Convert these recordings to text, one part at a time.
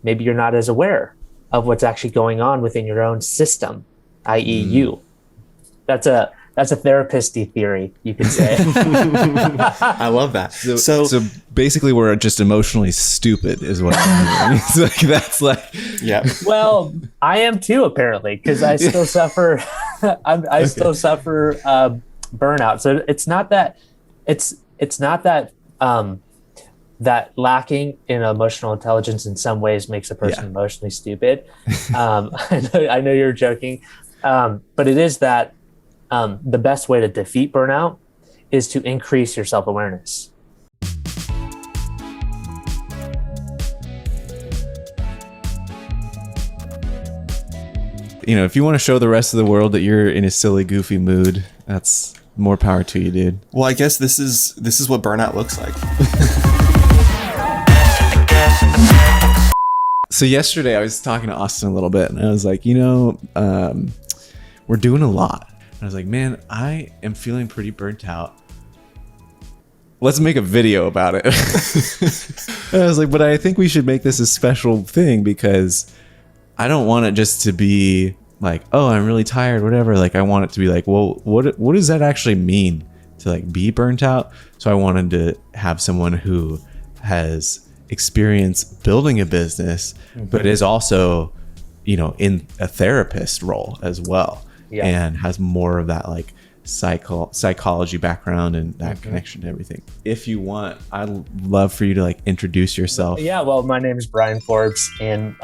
maybe you're not as aware of what's actually going on within your own system, i.e. you. That's a therapist-y theory, you could say. I love that. So basically we're just emotionally stupid is what I'm hearing. It's like, that's like, yeah. Well, I am too, apparently, because I still suffer. I still suffer burnout. So it's not that that lacking in emotional intelligence in some ways makes a person emotionally stupid. I know you're joking, but it is that the best way to defeat burnout is to increase your self-awareness. you know, if you want to show the rest of the world that you're in a silly, goofy mood, that's more power to you, dude. Well, I guess this is what burnout looks like. So yesterday I was talking to Austin a little bit and I was like, you know, we're doing a lot. And I was like, man, I am feeling pretty burnt out. Let's make a video about it. And I was like, but I think we should make this a special thing because I don't want it just to be like, oh, I'm really tired, whatever. Like, I want it to be like, well, what does that actually mean to like be burnt out? So I wanted to have someone who has experience building a business, but is also, you know, in a therapist role as well, and has more of that like psychology background and that connection to everything. If you want, I'd love for you to like introduce yourself. Yeah, well, my name is Bryan Forbes, and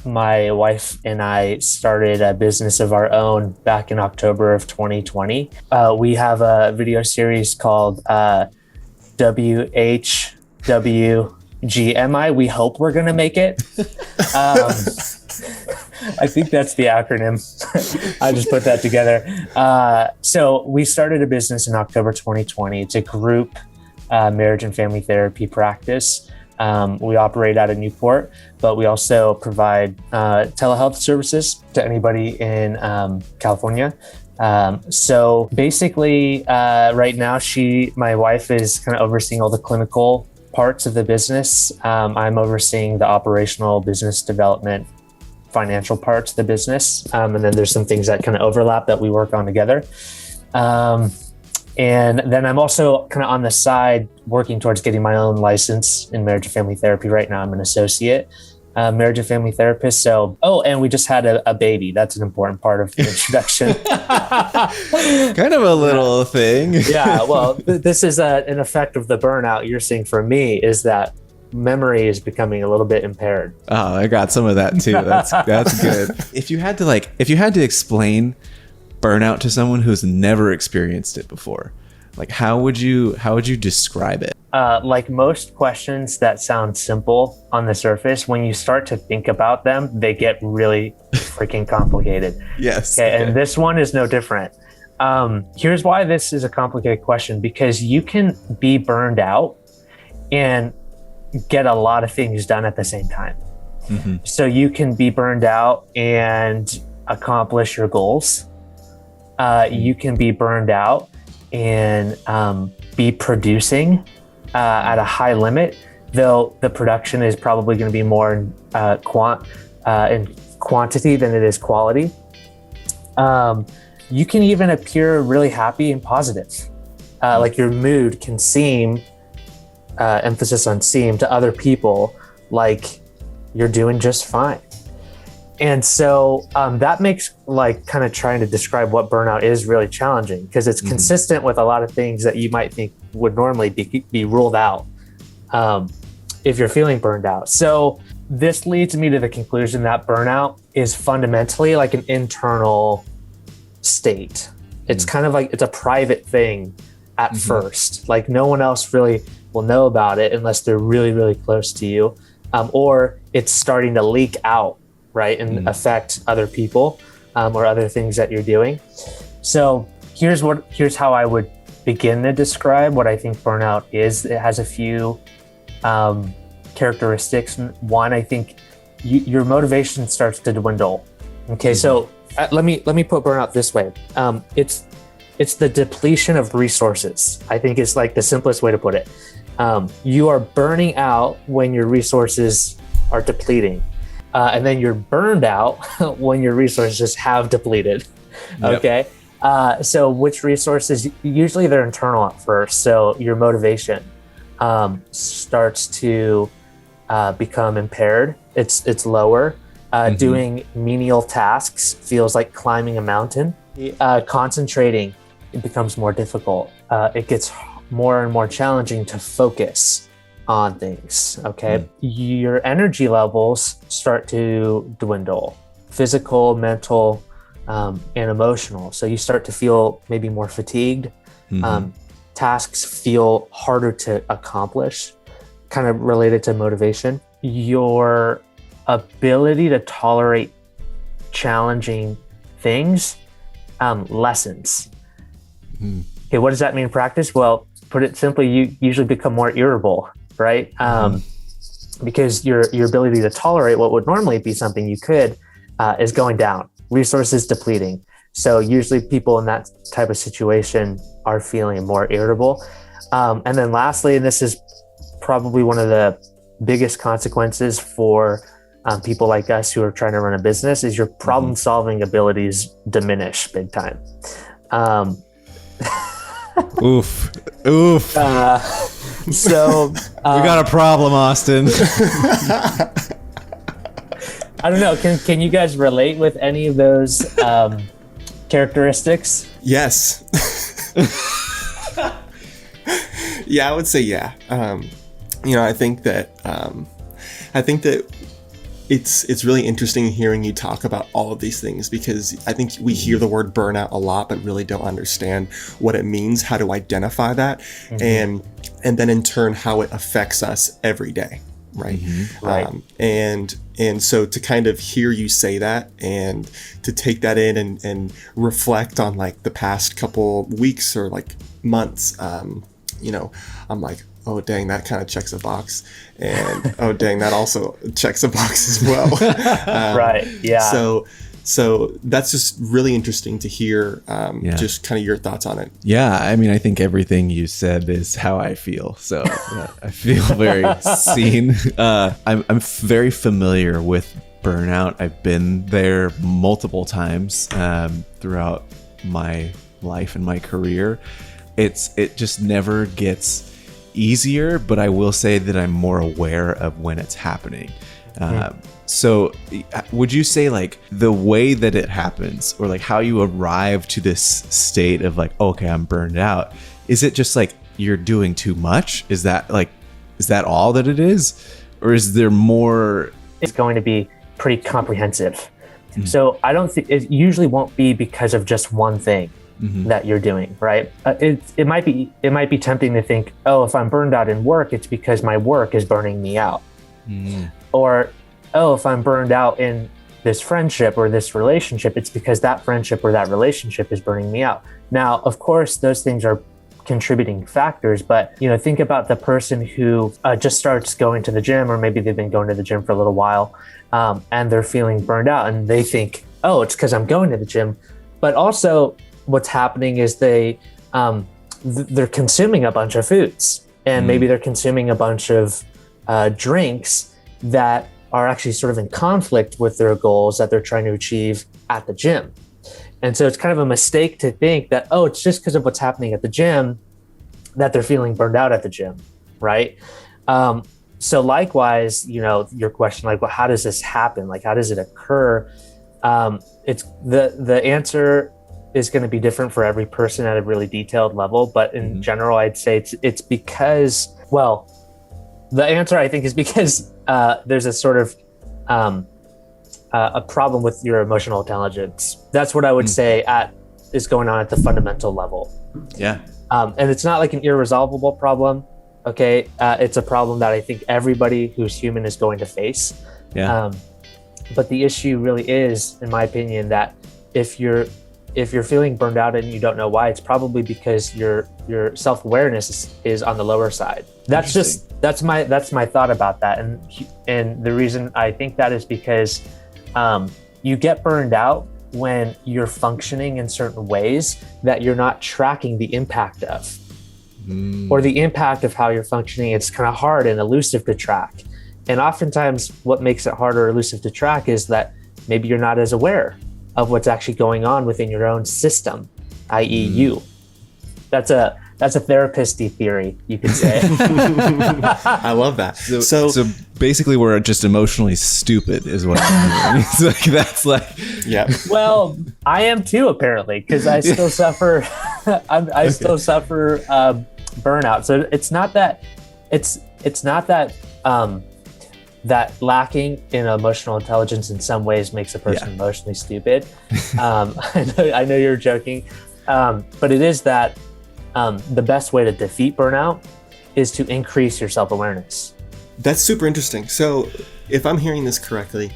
my wife and I started a business of our own back in October of 2020. We have a video series called NGMI. We hope we're going to make it. I think that's the acronym. I just put that together. So we started a business in October 2020. It's a group marriage and family therapy practice. We operate out of Newport, but we also provide telehealth services to anybody in California. So basically, right now, my wife is kind of overseeing all the clinical parts of the business. I'm overseeing the operational business development, financial parts of the business. And then there's some things that kind of overlap that we work on together. And then I'm also kind of on the side working towards getting my own license in marriage and family therapy. Right now, I'm an associate marriage and family therapist. So, and we just had a baby. That's an important part of the introduction. Kind of a little thing. Yeah, well, this is an effect of the burnout you're seeing from me, is that memory is becoming a little bit impaired. Oh, I got some of that too. That's good. If you had to explain burnout to someone who's never experienced it before, like how would you describe it? Like most questions that sound simple on the surface, when you start to think about them, they get really freaking complicated. Yes. Okay, and this one is no different. Here's why this is a complicated question, because you can be burned out and get a lot of things done at the same time. So you can be burned out and accomplish your goals. You can be burned out and be producing at a high limit, though the production is probably going to be more in quantity than it is quality. You can even appear really happy and positive. Like your mood can seem, emphasis on seem, to other people like you're doing just fine. And so that makes like kind of trying to describe what burnout is really challenging, because it's consistent with a lot of things that you might think would normally be ruled out if you're feeling burned out. So this leads me to the conclusion that burnout is fundamentally like an internal state. It's kind of like it's a private thing at first. Like no one else really will know about it unless they're really, really close to you, or it's starting to leak out, right, and affect other people or other things that you're doing. So here's how I would begin to describe what I think burnout is. It has a few characteristics. One, I think your motivation starts to dwindle. Okay, so let me put burnout this way. It's the depletion of resources. I think it's like the simplest way to put it. You are burning out when your resources are depleting. And then you're burned out when your resources have depleted. Okay. So which resources, usually they're internal at first. So your motivation starts to become impaired. It's lower. Doing menial tasks feels like climbing a mountain. Concentrating, it becomes more difficult. It gets more and more challenging to focus on things. Okay. Your energy levels start to dwindle, physical, mental, and emotional. So you start to feel maybe more fatigued. Tasks feel harder to accomplish, kind of related to motivation. Your ability to tolerate challenging things lessens. Okay, what does that mean in practice? Well, put it simply, you usually become more irritable, right? Because your ability to tolerate what would normally be something you could is going down. Resources depleting. So usually people in that type of situation are feeling more irritable. And then lastly, and this is probably one of the biggest consequences for people like us who are trying to run a business, is your problem solving abilities diminish big time. Oof. So We got a problem, Austin. I don't know. Can you guys relate with any of those characteristics? Yes. Yeah, I would say yeah. I think that it's really interesting hearing you talk about all of these things, because I think we hear the word burnout a lot, but really don't understand what it means, how to identify that, and then in turn how it affects us every day, right? Right. And so to kind of hear you say that and to take that in and reflect on like the past couple weeks or like months, I'm like, oh dang, that kind of checks a box, and oh dang, that also checks a box as well. Right. Yeah. So that's just really interesting to hear. Just kind of your thoughts on it. Yeah, I mean, I think everything you said is how I feel. So I feel very seen. I'm very familiar with burnout. I've been there multiple times throughout my life and my career. It just never gets easier, but I will say that I'm more aware of when it's happening. So would you say like the way that it happens, or like how you arrive to this state of like, okay, I'm burned out, is it just like you're doing too much? Is that all that it is? Or is there more? It's going to be pretty comprehensive. So I don't think it usually won't be because of just one thing that you're doing, right? It might be tempting to think, oh, if I'm burned out in work, it's because my work is burning me out. Or, oh, if I'm burned out in this friendship or this relationship, it's because that friendship or that relationship is burning me out. Now, of course, those things are contributing factors, but think about the person who just starts going to the gym, or maybe they've been going to the gym for a little while, and they're feeling burned out, and they think, oh, it's because I'm going to the gym. But also what's happening is they're consuming a bunch of foods, and maybe they're consuming a bunch of drinks that are actually sort of in conflict with their goals that they're trying to achieve at the gym. And so it's kind of a mistake to think that, oh, it's just because of what's happening at the gym that they're feeling burned out at the gym, right? So likewise, your question, like, well, how does this happen? Like, how does it occur? It's the answer is going to be different for every person at a really detailed level. But in general, I'd say it's because, well, the answer I think is because there's a sort of a problem with your emotional intelligence. That's what I would say is going on at the fundamental level. Yeah. And it's not like an irresolvable problem. Okay. It's a problem that I think everybody who's human is going to face. Yeah. But the issue really is, in my opinion, that if you're feeling burned out and you don't know why, it's probably because your self-awareness is on the lower side. That's my thought about that. And the reason I think that is because you get burned out when you're functioning in certain ways that you're not tracking the impact of, or the impact of how you're functioning. It's kind of hard and elusive to track. And oftentimes what makes it harder or elusive to track is that maybe you're not as aware of what's actually going on within your own system, i.e. you. That's a therapist-y theory, you could say. I love that. So basically we're just emotionally stupid is what I'm hearing. It's like, that's like, yeah. Well, I am too, apparently, because I still suffer. Still suffer burnout. So it's not that that lacking in emotional intelligence in some ways makes a person emotionally stupid. I know you're joking, but it is that the best way to defeat burnout is to increase your self-awareness. That's super interesting. So if I'm hearing this correctly,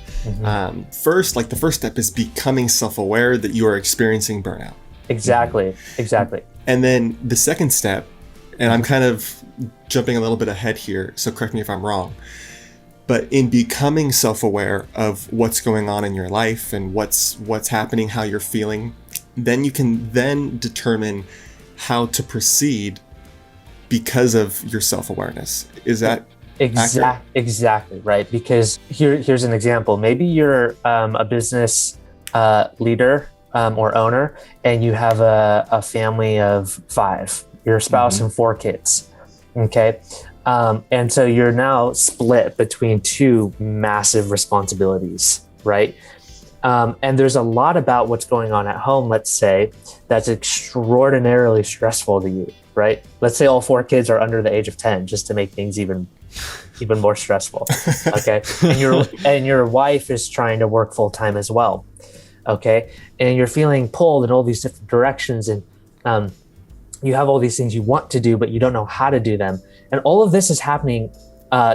first, like the first step is becoming self-aware that you are experiencing burnout. Exactly. And then the second step, and I'm kind of jumping a little bit ahead here, so correct me if I'm wrong, but in becoming self-aware of what's going on in your life and what's happening, how you're feeling, then you can then determine how to proceed because of your self-awareness. Is that accurate? Exactly right? Because here's an example. Maybe you're a business leader or owner, and you have a family of 5. You're a spouse and 4 kids. Okay. And so you're now split between 2 massive responsibilities, right? And there's a lot about what's going on at home, let's say, that's extraordinarily stressful to you, right? Let's say all 4 kids are under the age of 10, just to make things even more stressful. Okay. And your wife is trying to work full time as well. Okay. And you're feeling pulled in all these different directions, and you have all these things you want to do, but you don't know how to do them. And all of this is happening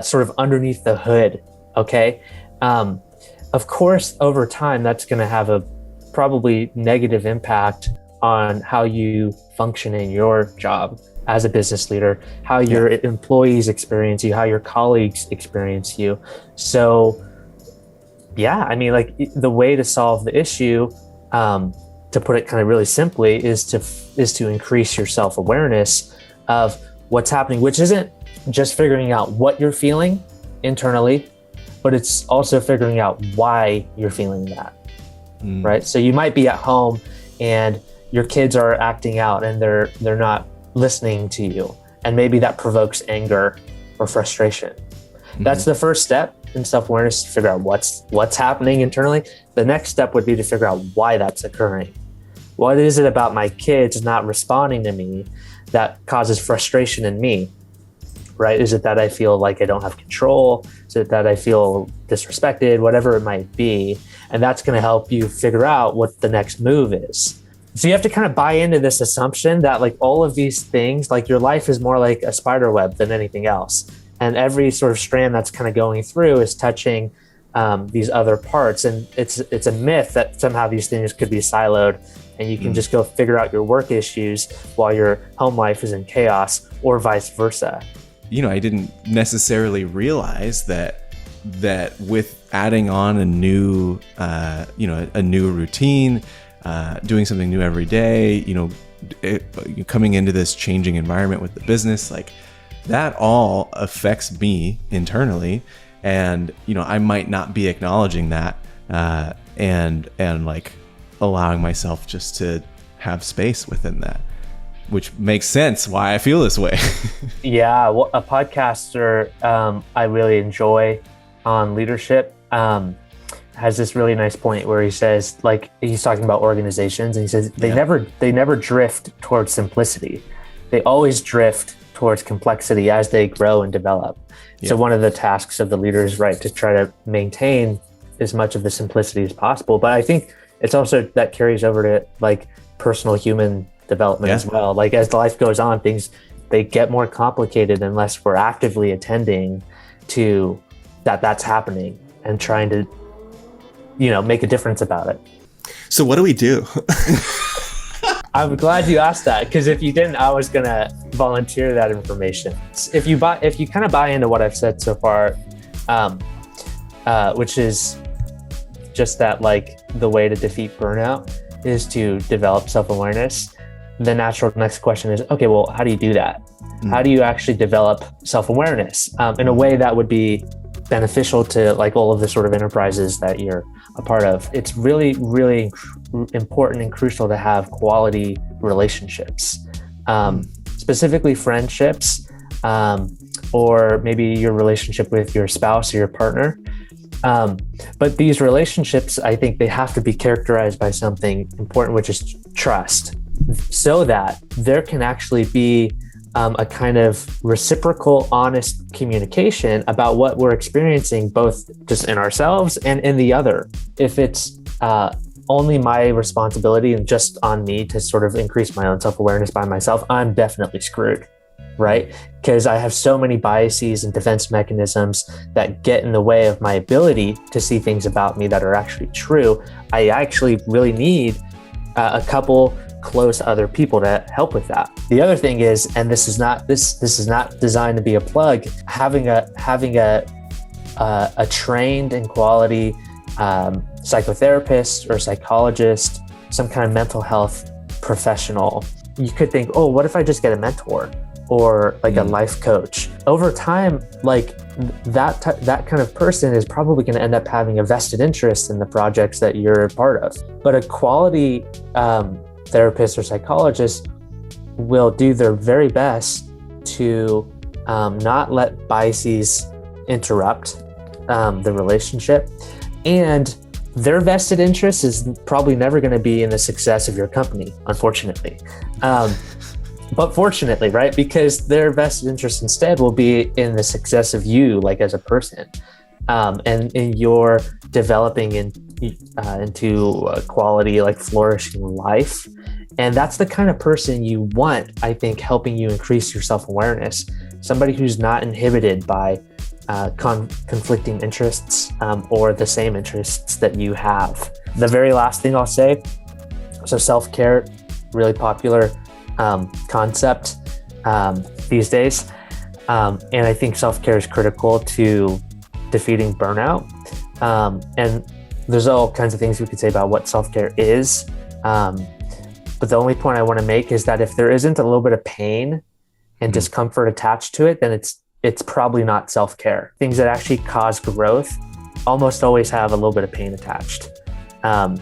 sort of underneath the hood. Okay. Of course, over time, that's going to have a probably negative impact on how you function in your job as a business leader, how your employees experience you, how your colleagues experience you. So, yeah, I mean, like the way to solve the issue, to put it kind of really simply, is to increase your self-awareness of what's happening, which isn't just figuring out what you're feeling internally, but it's also figuring out why you're feeling that, right? So you might be at home and your kids are acting out and they're not listening to you, and maybe that provokes anger or frustration. That's the first step in self-awareness, to figure out what's happening internally. The next step would be to figure out why that's occurring. What is it about my kids not responding to me that causes frustration in me? Right? Is it that I feel like I don't have control? Is it that I feel disrespected? Whatever it might be. And that's going to help you figure out what the next move is. So you have to kind of buy into this assumption that like all of these things, like your life is more like a spider web than anything else. And every sort of strand that's kind of going through is touching these other parts. And it's a myth that somehow these things could be siloed and you can just go figure out your work issues while your home life is in chaos, or vice versa. You know, I didn't necessarily realize that with adding on a new, a new routine, doing something new every day, coming into this changing environment with the business, like that all affects me internally. And, I might not be acknowledging that, and like allowing myself just to have space within that, which makes sense why I feel this way. Yeah, well, a podcaster I really enjoy on leadership has this really nice point where he says, like, he's talking about organizations, and he says they never drift towards simplicity. They always drift towards complexity as they grow and develop. Yeah. So one of the tasks of the leader is, right, to try to maintain as much of the simplicity as possible. But I think it's also that carries over to like personal human development as well. Like as life goes on, they get more complicated unless we're actively attending to that's happening and trying to, make a difference about it. So what do we do? I'm glad you asked that, because if you didn't, I was gonna volunteer that information. If you kind of buy into what I've said so far, which is just that, like, the way to defeat burnout is to develop self-awareness. The natural next question is, okay, well, how do you do that? How do you actually develop self-awareness in a way that would be beneficial to like all of the sort of enterprises that you're a part of. It's really, really important and crucial to have quality relationships, specifically friendships, or maybe your relationship with your spouse or your partner. But these relationships, I think they have to be characterized by something important, which is trust, so that there can actually be a kind of reciprocal, honest communication about what we're experiencing, both just in ourselves and in the other. If it's only my responsibility and just on me to sort of increase my own self-awareness by myself, I'm definitely screwed, right? Because I have so many biases and defense mechanisms that get in the way of my ability to see things about me that are actually true. I actually really need a couple close other people to help with that. The other thing is, and this is not designed to be a plug, having a trained and quality psychotherapist or psychologist, some kind of mental health professional. You could think, oh, what if I just get a mentor or like a life coach? Over time, like that kind of person is probably going to end up having a vested interest in the projects that you're a part of. But a quality therapist or psychologist will do their very best to not let biases interrupt the relationship. And their vested interest is probably never going to be in the success of your company, unfortunately. But fortunately, right? Because their vested interest instead will be in the success of you, like as a person, and in your developing into a quality, like flourishing life. And that's the kind of person you want, I think, helping you increase your self-awareness. Somebody who's not inhibited by conflicting interests or the same interests that you have. The very last thing I'll say, so self-care, really popular concept these days. And I think self-care is critical to defeating burnout. And there's all kinds of things we could say about what self-care is. But the only point I want to make is that if there isn't a little bit of pain and discomfort attached to it, then it's probably not self-care. Things that actually cause growth almost always have a little bit of pain attached, a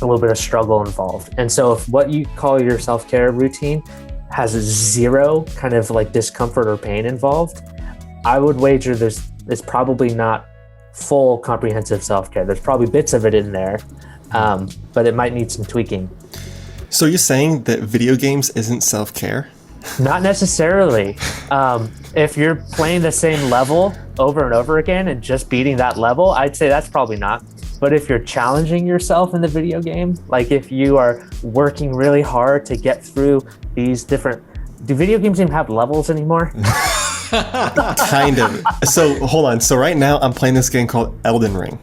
little bit of struggle involved. And so if what you call your self-care routine has zero kind of like discomfort or pain involved, I would wager it's probably not full comprehensive self-care. There's probably bits of it in there, but it might need some tweaking. So you're saying that video games isn't self-care? Not necessarily. If you're playing the same level over and over again and just beating that level, I'd say that's probably not. But if you're challenging yourself in the video game, like if you are working really hard to get through these different... Do video games even have levels anymore? Kind of. So hold on. So right now I'm playing this game called Elden Ring.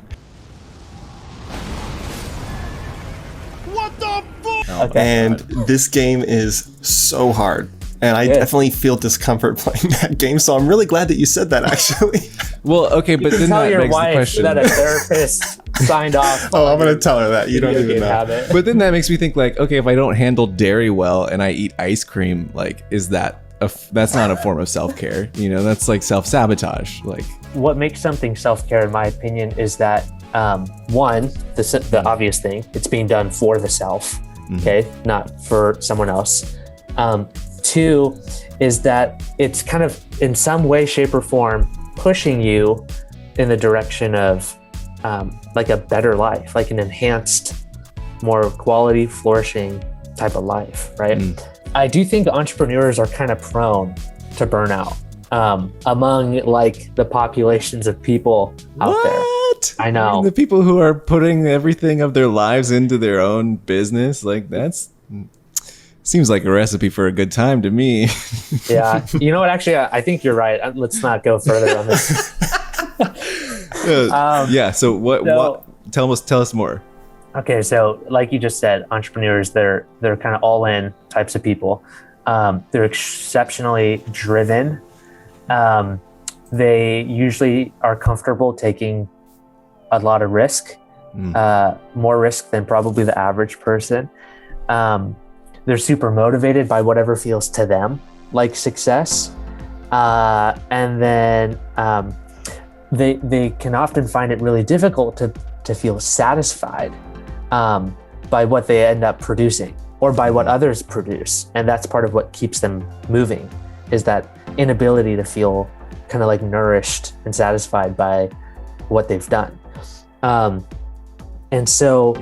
Okay. And this game is so hard. And I definitely feel discomfort playing that game. So I'm really glad that you said that, actually. Well, okay, but then Tell that your begs the wife question. that a therapist signed off. Oh, I'm going to tell her that. You don't even know. Habit. But then that makes me think like, okay, if I don't handle dairy well and I eat ice cream, like, is that that's not a form of self-care? You know, that's like self-sabotage. Like, what makes something self-care, in my opinion, is that one, the obvious thing, it's being done for the self, okay, not for someone else. Two is that it's kind of in some way, shape, or form pushing you in the direction of like a better life, like an enhanced, more quality, flourishing type of life, right? I do think entrepreneurs are kind of prone to burnout among like the populations of people out there. I know. I mean, the people who are putting everything of their lives into their own business, like that's seems like a recipe for a good time to me. Yeah. You know what? Actually, I think you're right. Let's not go further on this. Yeah. So what? Tell us more. Okay, so like you just said, entrepreneurs, they're kind of all in types of people. They're exceptionally driven. They usually are comfortable taking a lot of risk, more risk than probably the average person. They're super motivated by whatever feels to them like success. And then they can often find it really difficult to feel satisfied by what they end up producing or by what others produce. And that's part of what keeps them moving, is that inability to feel kind of like nourished and satisfied by what they've done. And so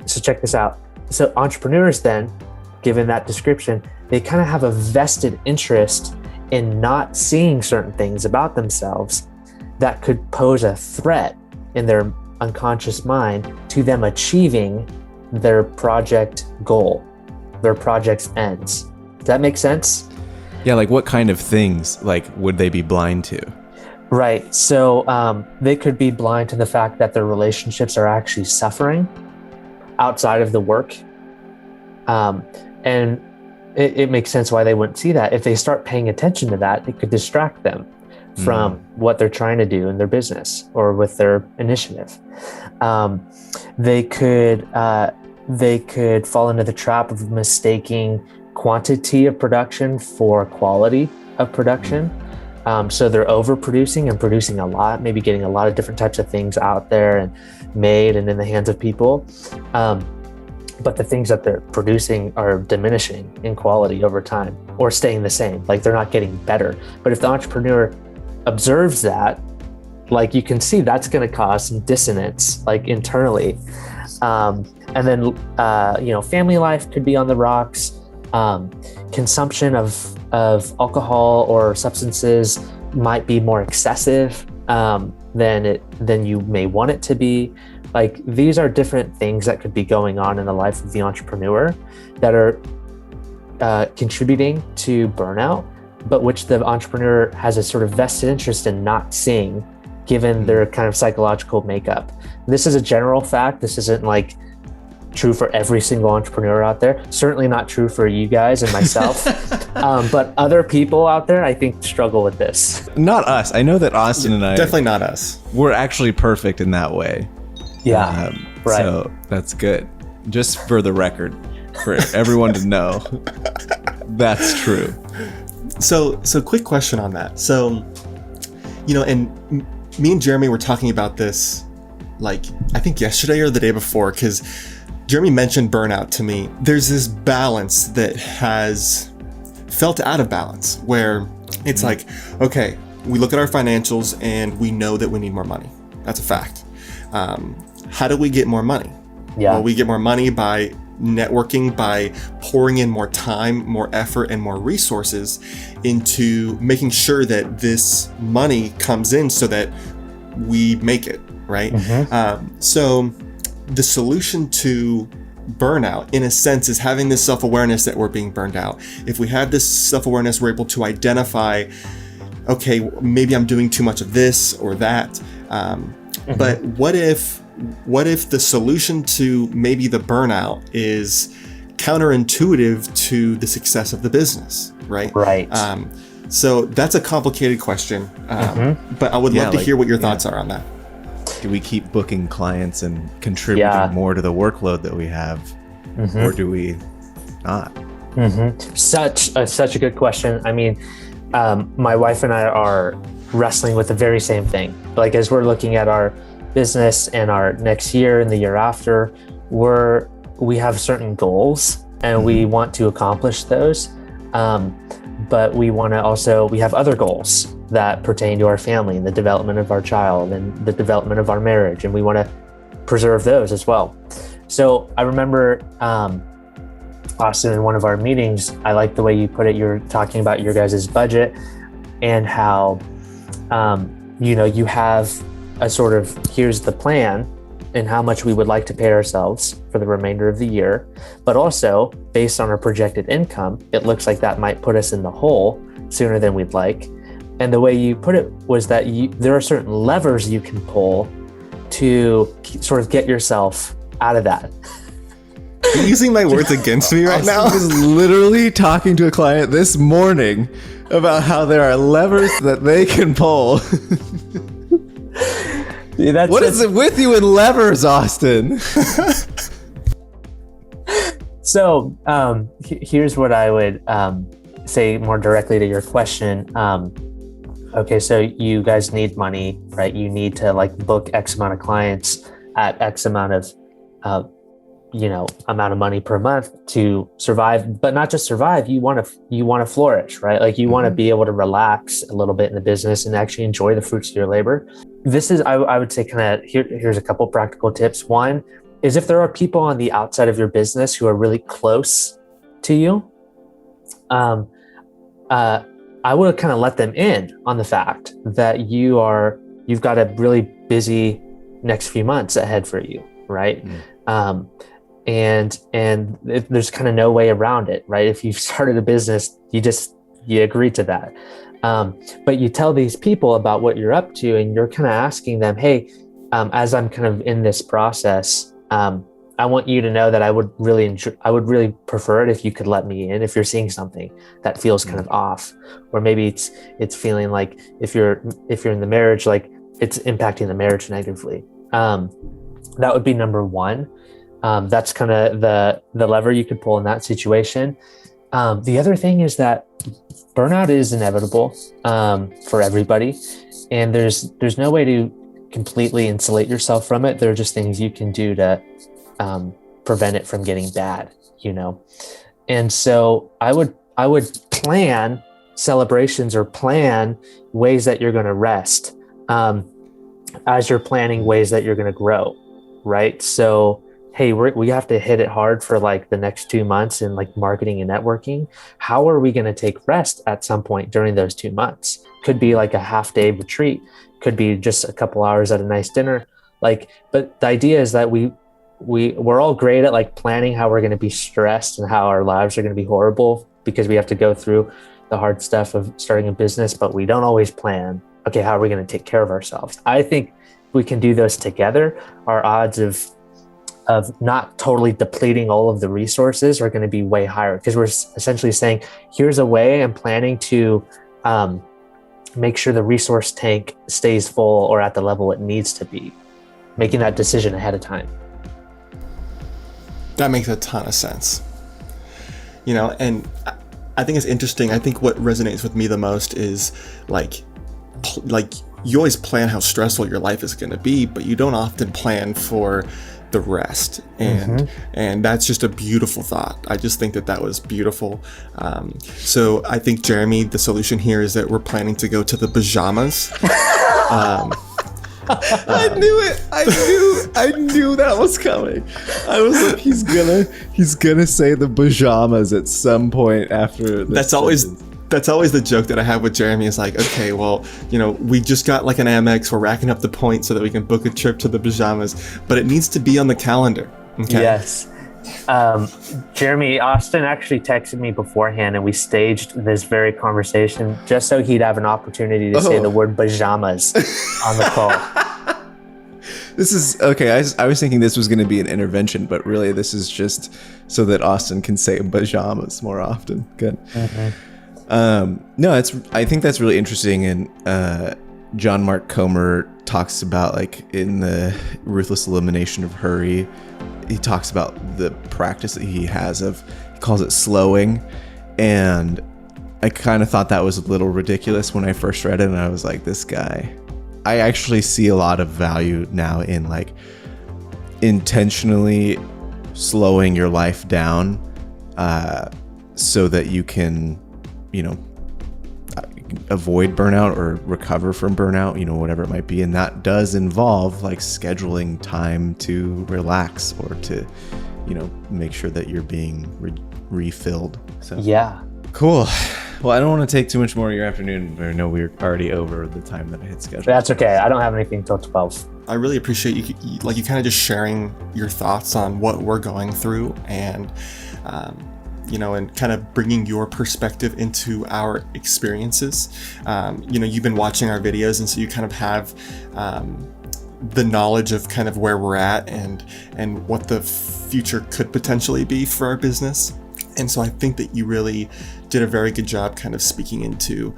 check this out. So entrepreneurs then, given that description, they kind of have a vested interest in not seeing certain things about themselves that could pose a threat in their unconscious mind to them achieving their project goal, their project's ends. Does that make sense? Yeah, like what kind of things like would they be blind to? Right. So they could be blind to the fact that their relationships are actually suffering outside of the work. And it makes sense why they wouldn't see that. If they start paying attention to that, it could distract them from what they're trying to do in their business or with their initiative. They could fall into the trap of mistaking quantity of production for quality of production. So they're overproducing and producing a lot, maybe getting a lot of different types of things out there and made and in the hands of people. But the things that they're producing are diminishing in quality over time or staying the same, like they're not getting better. But if the entrepreneur observes that, like you can see that's going to cause some dissonance, like internally. And then, family life could be on the rocks. Consumption of alcohol or substances might be more excessive than you may want it to be. Like these are different things that could be going on in the life of the entrepreneur that are contributing to burnout, but which the entrepreneur has a sort of vested interest in not seeing, given their kind of psychological makeup. This is a general fact. This isn't like true for every single entrepreneur out there. Certainly not true for you guys and myself. But other people out there, I think, struggle with this. Not us. I know that Austin and I Definitely not us. We're actually perfect in that way. Yeah, right. So that's good. Just for the record, for everyone to know, that's true. So quick question on that. So, and me and Jeremy were talking about this, like, I think yesterday or the day before, because Jeremy mentioned burnout to me. There's this balance that has felt out of balance where it's like, okay, we look at our financials and we know that we need more money. That's a fact. How do we get more money? Yeah. Well, we get more money by networking, by pouring in more time, more effort, and more resources into making sure that this money comes in so that we make it, right? So the solution to burnout, in a sense, is having this self-awareness that we're being burned out. If we have this self-awareness, we're able to identify, okay, maybe I'm doing too much of this or that. But what if the solution to maybe the burnout is counterintuitive to the success of the business, right? Right. So that's a complicated question, but I would love to hear what your thoughts are on that. Do we keep booking clients and contributing more to the workload that we have, or do we not? Such a good question. I mean, my wife and I are wrestling with the very same thing. Like as we're looking at our business and our next year and the year after, we have certain goals and we want to accomplish those. But we have other goals that pertain to our family and the development of our child and the development of our marriage, and we want to preserve those as well. So I remember, Austin, in one of our meetings, I like the way you put it. You're talking about your guys' budget and how, you have a sort of, here's the plan and how much we would like to pay ourselves for the remainder of the year. But also, based on our projected income, it looks like that might put us in the hole sooner than we'd like. And the way you put it was that there are certain levers you can pull to sort of get yourself out of that. You're using my words against me right now? I was literally talking to a client this morning about how there are levers that they can pull. Dude, what is it with you and levers, Austin? So here's what I would say more directly to your question. okay, so you guys need money, right? You need to like book X amount of clients at X amount of, amount of money per month to survive, but not just survive. You want to flourish, right? Like you want to be able to relax a little bit in the business and actually enjoy the fruits of your labor. This is, I would say, kind of here's a couple practical tips. One is if there are people on the outside of your business who are really close to you, I would kind of let them in on the fact that you've got a really busy next few months ahead for you, right? And there's kind of no way around it, right? If you've started a business, you agree to that. But you tell these people about what you're up to, and you're kind of asking them, hey, as I'm kind of in this process, I want you to know that I would really prefer it if you could let me in if you're seeing something that feels kind of off, or maybe it's feeling like if you're in the marriage, like it's impacting the marriage negatively. That would be number one. That's kind of the lever you could pull in that situation. The other thing is that burnout is inevitable for everybody, and there's no way to completely insulate yourself from it. There are just things you can do to prevent it from getting bad, And so I would plan celebrations or plan ways that you're going to rest as you're planning ways that you're going to grow, right? So, hey, we have to hit it hard for like the next 2 months in like marketing and networking. How are we going to take rest at some point during those 2 months? Could be like a half day retreat, could be just a couple hours at a nice dinner. But the idea is that we're all great at like planning how we're going to be stressed and how our lives are going to be horrible because we have to go through the hard stuff of starting a business, but we don't always plan, okay, how are we going to take care of ourselves? I think if we can do those together, our odds of not totally depleting all of the resources are going to be way higher, because we're essentially saying, here's a way I'm planning to make sure the resource tank stays full or at the level it needs to be, making that decision ahead of time. That makes a ton of sense. And I think it's interesting. I think what resonates with me the most is like you always plan how stressful your life is going to be, but you don't often plan for the rest. And that's just a beautiful thought. I just think that was beautiful. So I think, Jeremy, the solution here is that we're planning to go to the pajamas. I knew it. I knew that was coming. I was like, he's gonna say the pajamas at some point after this. That's always the joke that I have with Jeremy, is like, okay, well, we just got like an Amex, we're racking up the points so that we can book a trip to the pajamas, but it needs to be on the calendar. Okay. Yes. Jeremy, Austin actually texted me beforehand, and we staged this very conversation just so he'd have an opportunity to say the word pajamas on the call. This is okay. I was thinking this was going to be an intervention, but really this is just so that Austin can say pajamas more often. Good. No, I think that's really interesting. And John Mark Comer talks about, like, in the Ruthless Elimination of Hurry, he talks about the practice that he has he calls it slowing. And I kind of thought that was a little ridiculous when I first read it. And I was like, this guy, I actually see a lot of value now in like intentionally slowing your life down so that you can, avoid burnout or recover from burnout, whatever it might be. And that does involve like scheduling time to relax or to, make sure that you're being refilled. So yeah. Cool. Well, I don't want to take too much more of your afternoon. I know we're already over the time that I had scheduled. That's okay. I don't have anything till 12. I really appreciate you kind of just sharing your thoughts on what we're going through, and and kind of bringing your perspective into our experiences. You've been watching our videos, and so you kind of have the knowledge of kind of where we're at and what the future could potentially be for our business. And so I think that you really did a very good job kind of speaking into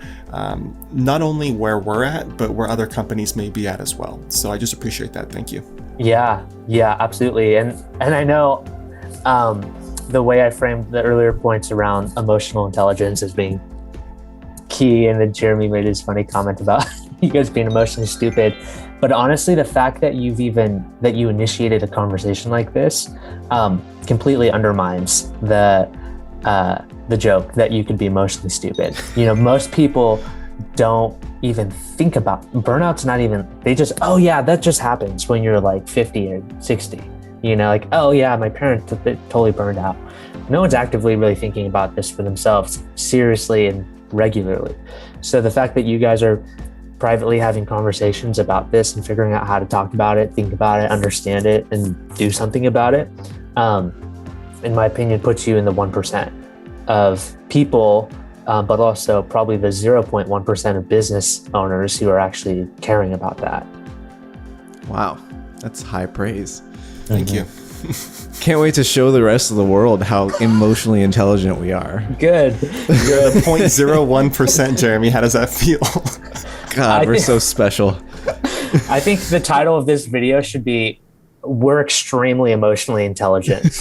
not only where we're at, but where other companies may be at as well. So I just appreciate that. Thank you. Yeah, absolutely. And I know the way I framed the earlier points around emotional intelligence as being key. And then Jeremy made his funny comment about you guys being emotionally stupid. But honestly, the fact that you initiated a conversation like this completely undermines the joke that you could be emotionally stupid. You know, most people don't even think about burnout's not even, they just, oh yeah, that just happens when you're like 50 or 60. You know, like, oh yeah, my parents totally burned out. No one's actively really thinking about this for themselves seriously and regularly. So the fact that you guys are privately having conversations about this and figuring out how to talk about it, think about it, understand it, and do something about it, in my opinion, puts you in the 1% of people, but also probably the 0.1% of business owners who are actually caring about that. Wow, that's high praise. Thank you. Can't wait to show the rest of the world how emotionally intelligent we are. Good. You're the 0.01%, Jeremy. How does that feel? God, we're so special. I think the title of this video should be, "We're extremely emotionally intelligent."